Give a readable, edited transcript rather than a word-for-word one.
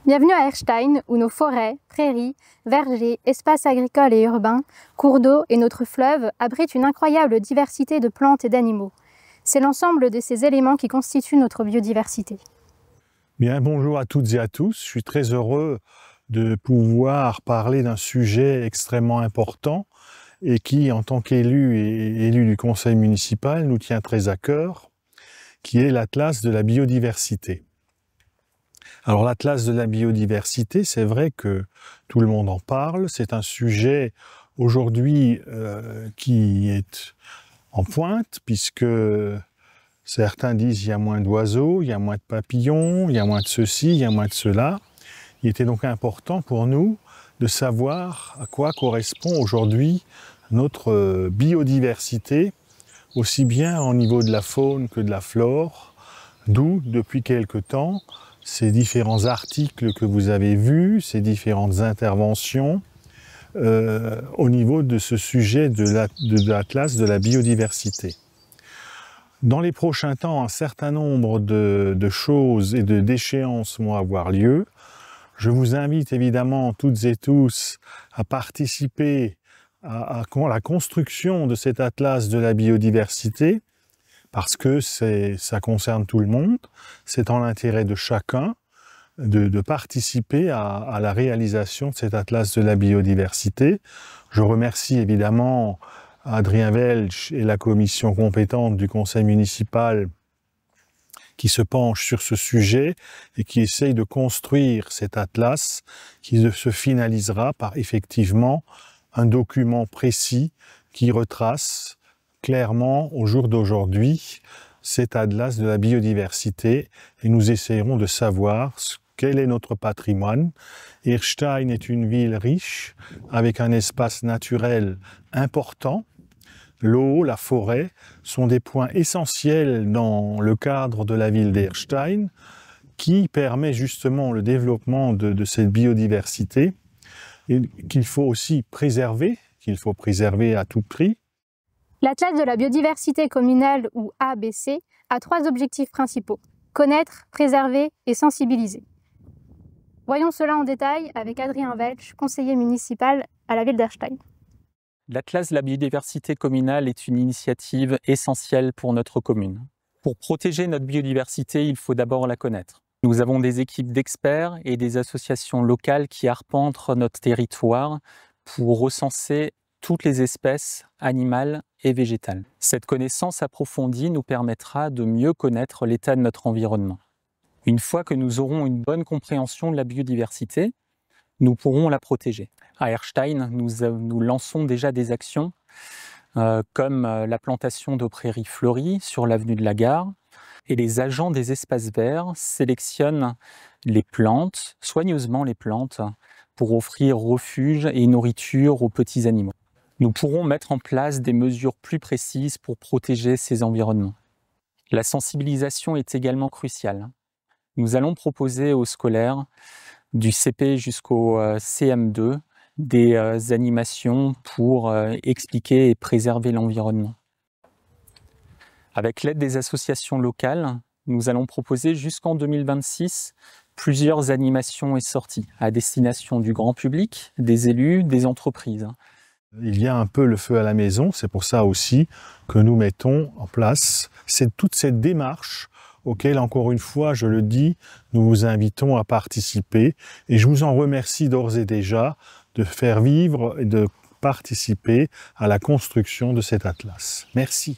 Bienvenue à Erstein, où nos forêts, prairies, vergers, espaces agricoles et urbains, cours d'eau et notre fleuve abritent une incroyable diversité de plantes et d'animaux. C'est l'ensemble de ces éléments qui constituent notre biodiversité. Bien, bonjour à toutes et à tous. Je suis très heureux de pouvoir parler d'un sujet extrêmement important et qui, en tant qu'élu et élu du conseil municipal, nous tient très à cœur, qui est l'Atlas de la biodiversité. Alors l'Atlas de la biodiversité, c'est vrai que tout le monde en parle, c'est un sujet aujourd'hui qui est en pointe, puisque certains disent qu'il y a moins d'oiseaux, il y a moins de papillons, il y a moins de ceci, il y a moins de cela. Il était donc important pour nous de savoir à quoi correspond aujourd'hui notre biodiversité, aussi bien au niveau de la faune que de la flore, d'où, depuis quelque temps, ces différents articles que vous avez vus, ces différentes interventions au niveau de ce sujet de l'Atlas de la biodiversité. Dans les prochains temps, un certain nombre de choses et d'échéances vont avoir lieu. Je vous invite évidemment toutes et tous à participer à la construction de cet Atlas de la biodiversité, parce que ça concerne tout le monde, c'est en l'intérêt de chacun de participer à la réalisation de cet Atlas de la biodiversité. Je remercie évidemment Adrien Welch et la commission compétente du conseil municipal qui se penche sur ce sujet et qui essaye de construire cet atlas qui se finalisera par effectivement un document précis qui retrace clairement au jour d'aujourd'hui cet atlas de la biodiversité et nous essayerons de savoir quel est notre patrimoine. Erstein est une ville riche avec un espace naturel important. L'eau, la forêt sont des points essentiels dans le cadre de la ville d'Erstein qui permet justement le développement de cette biodiversité et qu'il faut aussi préserver, à tout prix. L'Atlas de la biodiversité communale, ou ABC, a 3 objectifs principaux: connaître, préserver et sensibiliser. Voyons cela en détail avec Adrien Welch, conseiller municipal à la ville d'Erstein. L'Atlas de la biodiversité communale est une initiative essentielle pour notre commune. Pour protéger notre biodiversité, il faut d'abord la connaître. Nous avons des équipes d'experts et des associations locales qui arpentent notre territoire pour recenser toutes les espèces animales et végétales. Cette connaissance approfondie nous permettra de mieux connaître l'état de notre environnement. Une fois que nous aurons une bonne compréhension de la biodiversité, nous pourrons la protéger. À Erstein, nous lançons déjà des actions comme la plantation de prairies fleuries sur l'avenue de la Gare. Et les agents des espaces verts sélectionnent les plantes, soigneusement les plantes, pour offrir refuge et nourriture aux petits animaux. Nous pourrons mettre en place des mesures plus précises pour protéger ces environnements. La sensibilisation est également cruciale. Nous allons proposer aux scolaires du CP jusqu'au CM2 des animations pour expliquer et préserver l'environnement. Avec l'aide des associations locales, nous allons proposer jusqu'en 2026 plusieurs animations et sorties à destination du grand public, des élus, des entreprises. Il y a un peu le feu à la maison, c'est pour ça aussi que nous mettons en place toute cette démarche auquel, encore une fois, je le dis, nous vous invitons à participer. Et je vous en remercie d'ores et déjà de faire vivre et de participer à la construction de cet atlas. Merci.